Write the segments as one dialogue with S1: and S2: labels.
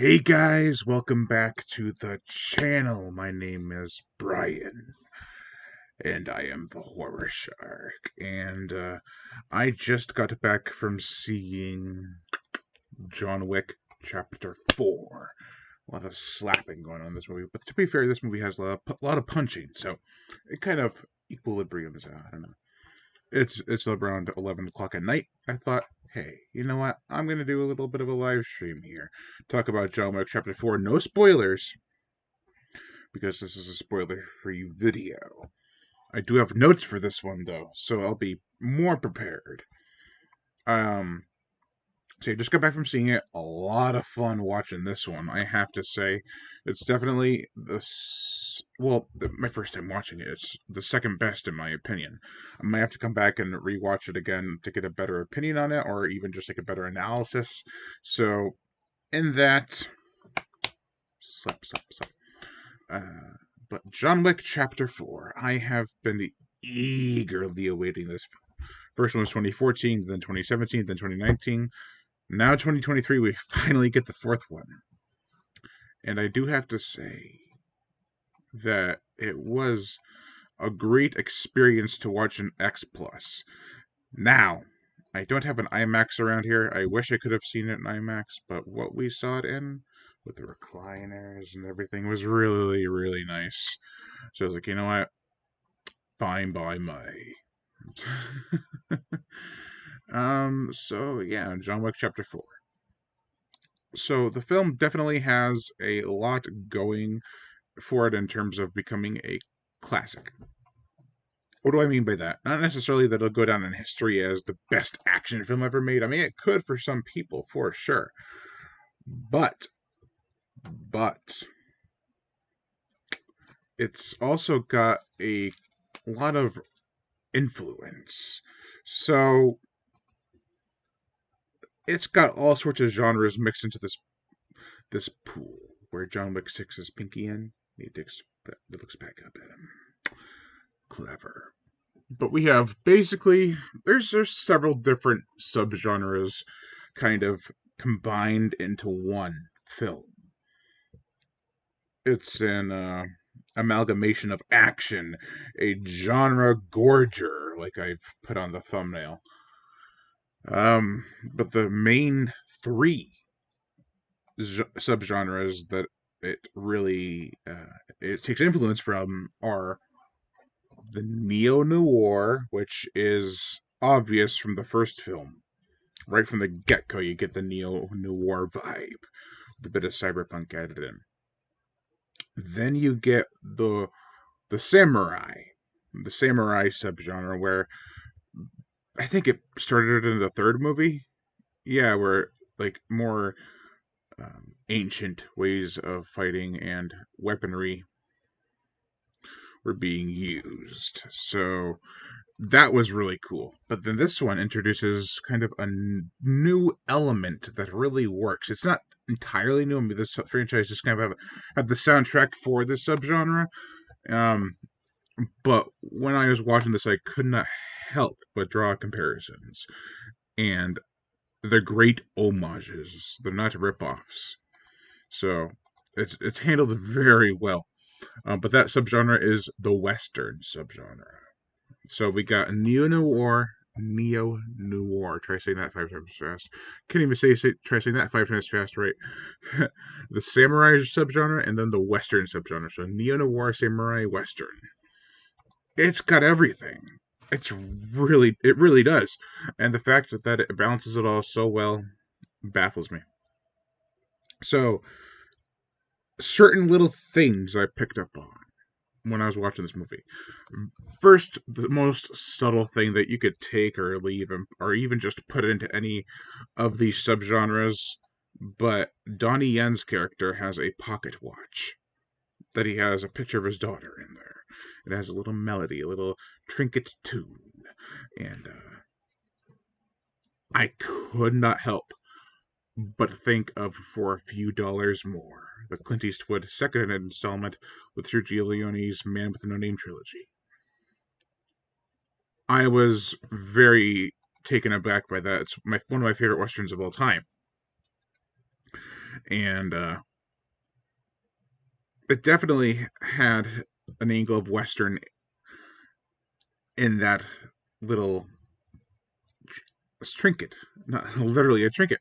S1: Hey guys, welcome back to the channel. My name is Brian, and I am the Horror Shark. And I just got back from seeing John Wick Chapter 4. A lot of slapping going on in this movie, but to be fair, this movie has a lot of punching, so it kind of equilibriums out. I don't know. It's around 11 o'clock at night. I thought, hey, you know what? I'm gonna do a little bit of a live stream here. Talk about John Wick Chapter 4. No spoilers, because this is a spoiler-free video. I do have notes for this one though, so I'll be more prepared. Um, so I just got back from seeing it. A lot of fun watching this one, I have to say. It's definitely my first time watching it. It's the second best in my opinion. I might have to come back and rewatch it again to get a better opinion on it, or even just like a better analysis. So, in that, slap. But John Wick Chapter 4, I have been eagerly awaiting this film. First one was 2014, then 2017, then 2019. Now 2023, we finally get the fourth one. And I do have to say that it was a great experience to watch an X Plus. Now, I don't have an IMAX around here. I wish I could have seen it in IMAX, but what we saw it in, with the recliners and everything, was really, really nice. So I was like, you know what? Fine by me. So yeah, John Wick Chapter 4. So the film definitely has a lot going for it in terms of becoming a classic. What do I mean by that? Not necessarily that it'll go down in history as the best action film ever made. I mean, it could for some people, for sure. But it's also got a lot of influence. So it's got all sorts of genres mixed into this pool where John Wick sticks his pinky in. He looks back up at him. Clever. But we have basically there's several different subgenres kind of combined into one film. It's an amalgamation of action, a genre gorger, like I've put on the thumbnail. But the main three subgenres that it really it takes influence from are the neo-noir, which is obvious from the first film. Right from the get-go, you get the neo-noir vibe, with a bit of cyberpunk added in. Then you get the samurai subgenre, where I think it started in the third movie. Yeah, where like more ancient ways of fighting and weaponry were being used. So that was really cool. But then this one introduces kind of a new element that really works. It's not entirely new. I mean, this franchise just kind of have the soundtrack for this subgenre. But when I was watching this, I could not help but draw comparisons. And they're great homages. They're not rip-offs. So it's handled very well. But that subgenre is the Western subgenre. So we got neo-noir. Try saying that 5 times fast. Can't even try saying that 5 times fast, right? The samurai subgenre and then the Western subgenre. So neo-noir, samurai, Western. It's got everything. It really does. And the fact that it balances it all so well baffles me. So, certain little things I picked up on when I was watching this movie. First, the most subtle thing that you could take or leave, or even just put into any of these subgenres, but Donnie Yen's character has a pocket watch that he has a picture of his daughter in there. It has a little melody, a little trinket tune, and I could not help but think of For a Few Dollars More, the Clint Eastwood second installment with Sergio Leone's Man with No Name trilogy. I was very taken aback by that. It's one of my favorite westerns of all time. And it definitely had an angle of Western in that little trinket, not literally a trinket.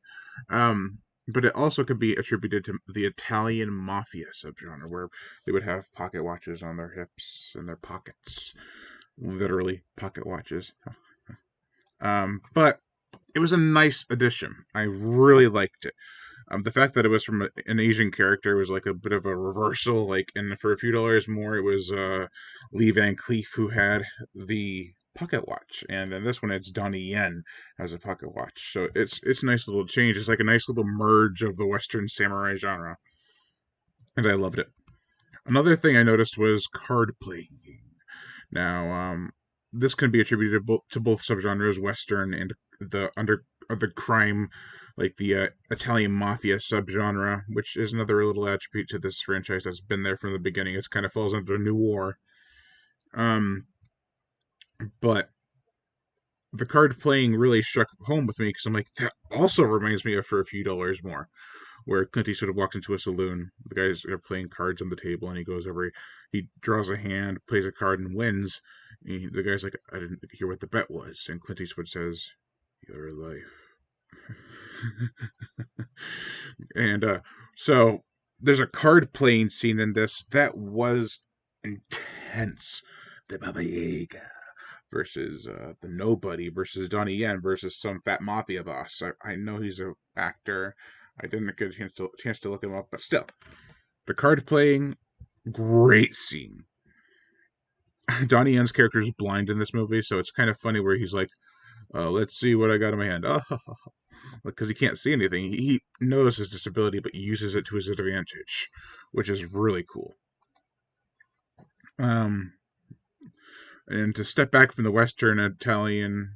S1: Um, but it also could be attributed to the Italian mafia subgenre, where they would have pocket watches on their hips and their pockets, literally pocket watches. But it was a nice addition. I really liked it. The fact that it was from an Asian character was like a bit of a reversal. Like, and for a few dollars more, it was Lee Van Cleef who had the pocket watch, and in this one, it's Donnie Yen has a pocket watch. So it's a nice little change. It's like a nice little merge of the Western samurai genre, and I loved it. Another thing I noticed was card playing. Now, this can be attributed to both subgenres, Western and the crime, like the Italian mafia subgenre, which is another little attribute to this franchise that's been there from the beginning. It kind of falls under New War. Um, but the card playing really struck home with me because I'm like, that also reminds me of For a Few Dollars More, where Clint Eastwood walks into a saloon. The guys are playing cards on the table, and he goes over, he draws a hand, plays a card, and wins. And the guy's like, I didn't hear what the bet was. And Clint Eastwood says, Your life. And so there's a card playing scene in this that was intense. The Baba Yaga versus the Nobody versus Donnie Yen versus some fat mafia boss. I know he's an actor. I didn't get a chance to look him up, but still, the card playing, great scene. Donnie Yen's character is blind in this movie, so it's kind of funny where he's like, "Let's see what I got in my hand." Oh, because he can't see anything. He knows his disability, but uses it to his advantage, which is really cool. Um, and to step back from the Western Italian,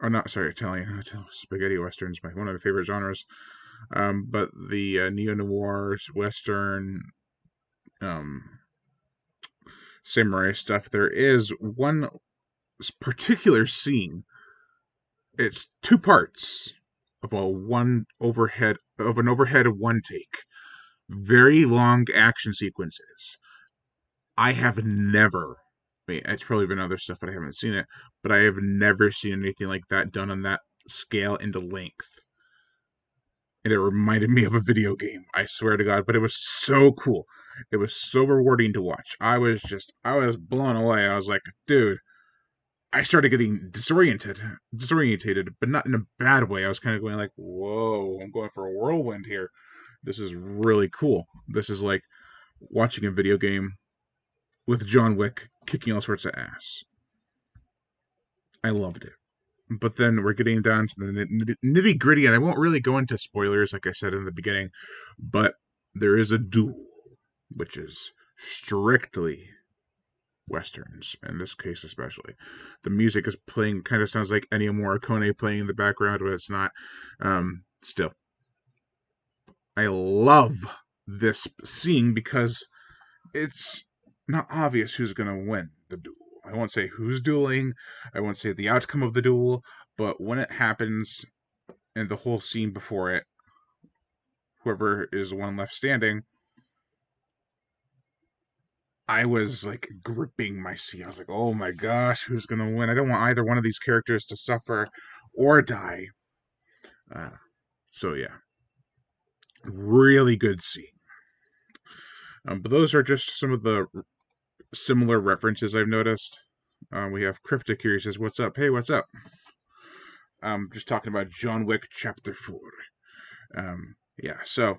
S1: or not, sorry, Italian, spaghetti Westerns, one of my favorite genres. But the neo noir Western samurai stuff, there is one particular scene. It's two parts of an overhead one take. Very long action sequences. I have never. I mean, it's probably been other stuff, but I haven't seen it. But I have never seen anything like that done on that scale into length. And it reminded me of a video game. I swear to God, but it was so cool. It was so rewarding to watch. I was blown away. I was like, dude. I started getting disorientated, but not in a bad way. I was kind of going like, whoa, I'm going for a whirlwind here. This is really cool. This is like watching a video game with John Wick kicking all sorts of ass. I loved it. But then we're getting down to the nitty gritty, and I won't really go into spoilers, like I said in the beginning, but there is a duel, which is strictly westerns, in this case especially. The music is playing, kind of sounds like Ennio Morricone playing in the background, but it's not. Still, I love this scene because it's not obvious who's going to win the duel. I won't say who's dueling, I won't say the outcome of the duel, but when it happens and the whole scene before it, whoever is the one left standing, I was like gripping my seat. I was like, oh my gosh, who's going to win? I don't want either one of these characters to suffer or die. Uh, so, yeah, really good scene. But those are just some of the similar references I've noticed. We have Cryptic here. He says, What's up? Hey, what's up? Just talking about John Wick Chapter 4. Yeah, so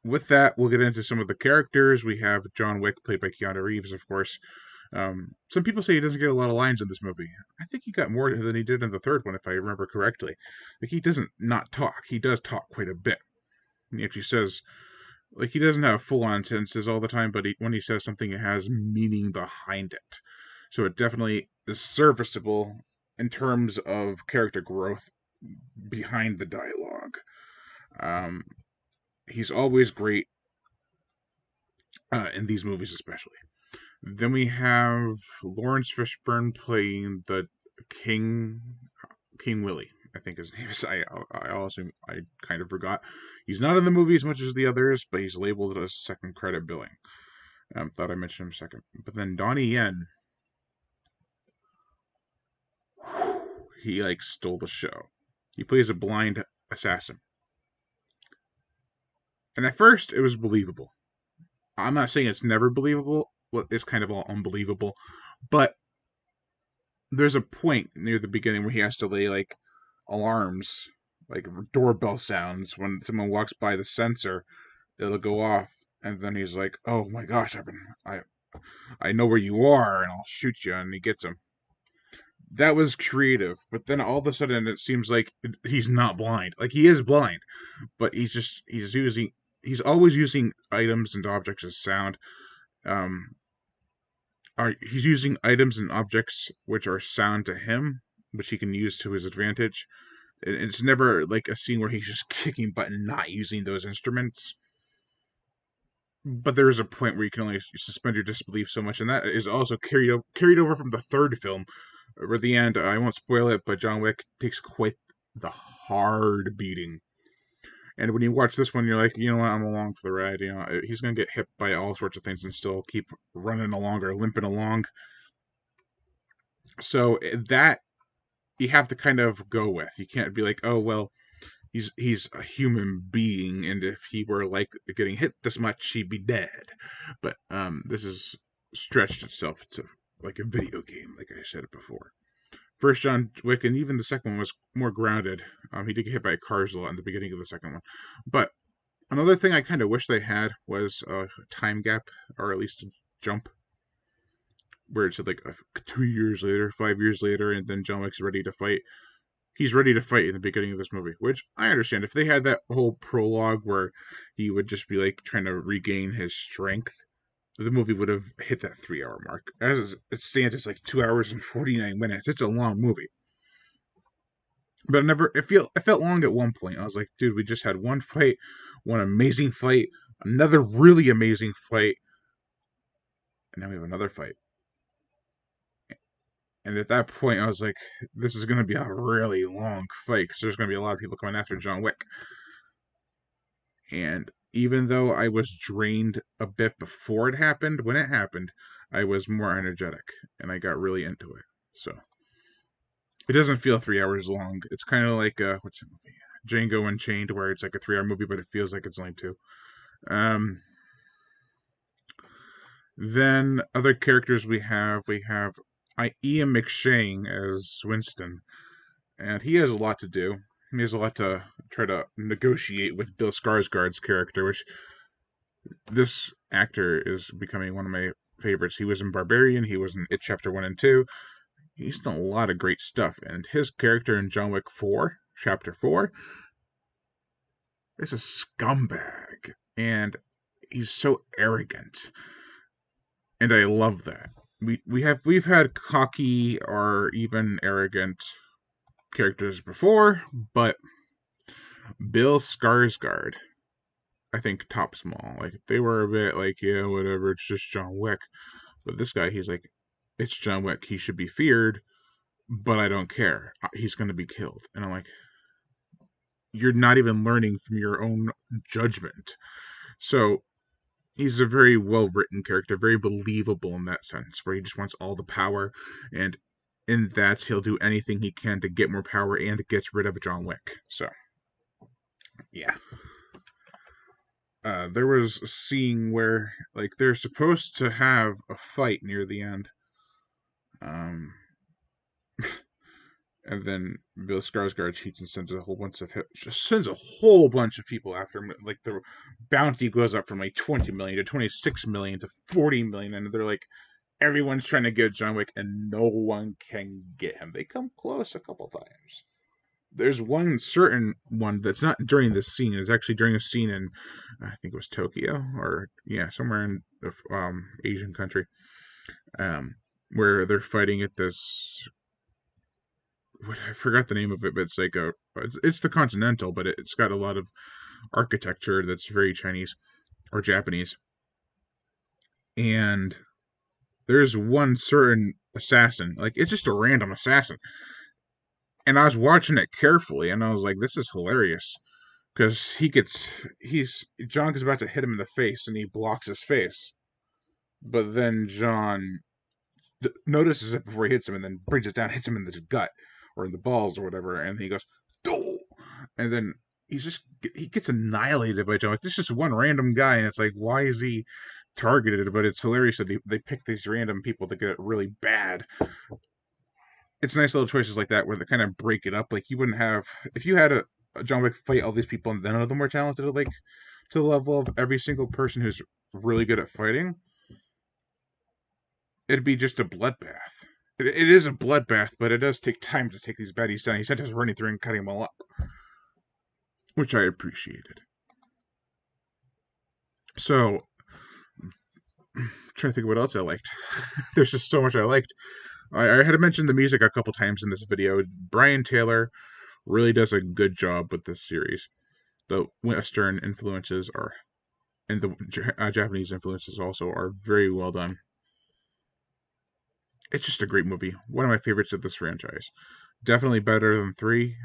S1: with that, we'll get into some of the characters. We have John Wick, played by Keanu Reeves, of course. Some people say he doesn't get a lot of lines in this movie. I think he got more than he did in the third one, if I remember correctly. Like, he doesn't not talk. He does talk quite a bit. He actually says, like, he doesn't have full-on sentences all the time, but when he says something, it has meaning behind it. So it definitely is serviceable in terms of character growth behind the dialogue. He's always great in these movies, especially. Then we have Lawrence Fishburne playing the King Willie. I think his name is. I kind of forgot. He's not in the movie as much as the others, but he's labeled as second credit billing. Thought I mentioned him second. But then Donnie Yen, he like stole the show. He plays a blind assassin. And at first, it was believable. I'm not saying it's never believable. Well, it's kind of all unbelievable. But there's a point near the beginning where he has to lay like alarms, like doorbell sounds. When someone walks by the sensor, it'll go off. And then he's like, "Oh my gosh, I know where you are, and I'll shoot you." And he gets him. That was creative, but then all of a sudden it seems like he's not blind. Like he is blind, but he's always using items and objects as sound. Um, he's using items and objects which are sound to him, which he can use to his advantage. It's never like a scene where he's just kicking butt and not using those instruments. But there is a point where you can only suspend your disbelief so much, and that is also carried over from the third film. Where at the end, I won't spoil it, but John Wick takes quite the hard beating. And when you watch this one, you're like, you know what, I'm along for the ride. You know, he's gonna get hit by all sorts of things and still keep running along or limping along. So that you have to kind of go with. You can't be like, oh well, he's a human being, and if he were like getting hit this much, he'd be dead. But this is stretched itself to like a video game, like I said before. First John Wick, and even the second one was more grounded. He did get hit by cars a lot in the beginning of the second one. But another thing I kind of wish they had was a time gap, or at least a jump, where it's like 2 years later, 5 years later, and then John Wick's ready to fight. He's ready to fight in the beginning of this movie, which I understand. If they had that whole prologue where he would just be like trying to regain his strength, the movie would have hit that 3 hour mark. As it stands, it's like 2 hours and 49 minutes. It's a long movie. But it felt long at one point. I was like, dude, we just had one fight, one amazing fight, another really amazing fight, and now we have another fight. And at that point, I was like, this is going to be a really long fight because there's going to be a lot of people coming after John Wick. And even though I was drained a bit before it happened, when it happened, I was more energetic and I got really into it. So it doesn't feel 3 hours long. It's kind of like what's the movie? Django Unchained, where it's like a 3 hour movie, but it feels like it's only two. Then other characters we have Ian McShane as Winston, and he has a lot to do. He has a lot to try to negotiate with Bill Skarsgård's character, which this actor is becoming one of my favorites. He was in Barbarian, he was in It Chapter 1 and 2. He's done a lot of great stuff, and his character in John Wick 4, Chapter 4, is a scumbag, and he's so arrogant. And I love that. We've had cocky or even arrogant characters before, but Bill Skarsgård, I think, tops them all. Like they were a bit like, yeah, whatever, it's just John Wick. But this guy, he's like, it's John Wick. He should be feared, but I don't care. He's going to be killed. And I'm like, you're not even learning from your own judgment. So he's a very well written character, very believable in that sense, where he just wants all the power, and in that he'll do anything he can to get more power and gets rid of John Wick. So, yeah. There was a scene where, like, they're supposed to have a fight near the end. And then Bill Skarsgård cheats and sends a whole bunch of people after him. Like the bounty goes up from like 20 million to 26 million to 40 million, and they're like, everyone's trying to get John Wick, and no one can get him. They come close a couple times. There's one certain one that's not during this scene. It's actually during a scene in, I think it was Tokyo, or yeah, somewhere in the Asian country, where they're fighting at this. I forgot the name of it, but it's like it's the Continental, but it's got a lot of architecture that's very Chinese or Japanese. And there's one certain assassin, like it's just a random assassin, And I was watching it carefully, and I was like, "This is hilarious," because John is about to hit him in the face, and he blocks his face, but then John notices it before he hits him, and then brings it down, hits him in the gut or in the balls or whatever, and he goes, "Oh!" And then he gets annihilated by John. Like, this is just one random guy, and it's like, why is he targeted? But it's hilarious that they pick these random people that get really bad. It's nice little choices like that where they kind of break it up. Like, you wouldn't have if you had a John Wick fight all these people and none of them were talented, like to the level of every single person who's really good at fighting. It'd be just a bloodbath. It is a bloodbath, but it does take time to take these baddies down. He's not just running through and cutting them all up, which I appreciated. So, I'm trying to think of what else I liked. There's just so much I liked. I had to mention the music a couple times in this video. Brian Taylor really does a good job with this series. The Western influences are, and the Japanese influences also are very well done. It's just a great movie. One of my favorites of this franchise. Definitely better than 3,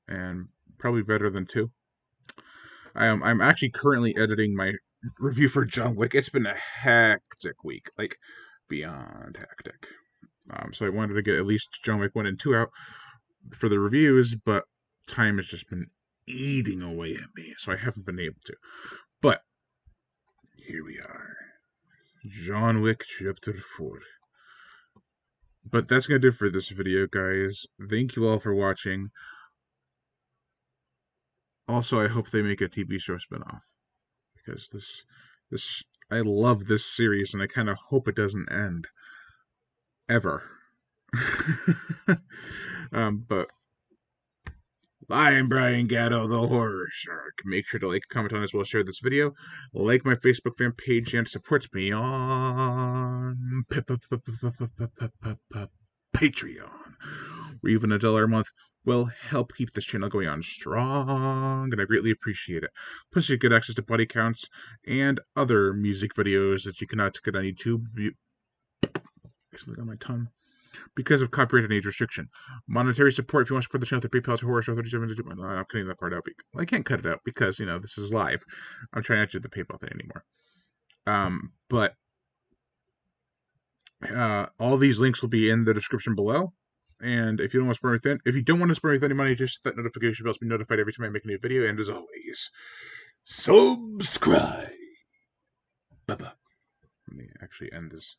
S1: and probably better than 2. I'm actually currently editing my review for John Wick. It's been a hectic week, like beyond hectic. So I wanted to get at least John Wick 1 and 2 out for the reviews, but time has just been eating away at me, so I haven't been able to. But here we are. John Wick Chapter 4. But that's going to do it for this video, guys. Thank you all for watching. Also, I hope they make a TV show spinoff, because this I love this series, and I kind of hope it doesn't end ever. But I'm Brian Gatto, the Horror Shark. Make sure to like, comment on, as well as share this video. Like my Facebook fan page, and support me on Patreon, where even $1 a month will help keep this channel going on strong, and I greatly appreciate it. Plus, you get access to body counts and other music videos that you cannot get on YouTube. Something on my tongue. Because of copyright and age restriction. Monetary support, if you want to support the channel through PayPal to Horror Show 37. I'm cutting that part out. I can't cut it out because, this is live. I'm trying not to do the PayPal thing anymore. But all these links will be in the description below. And if you don't want to spend with any money, just that notification bell to be notified every time I make a new video. And as always, subscribe. Bye-bye. Let me actually end this.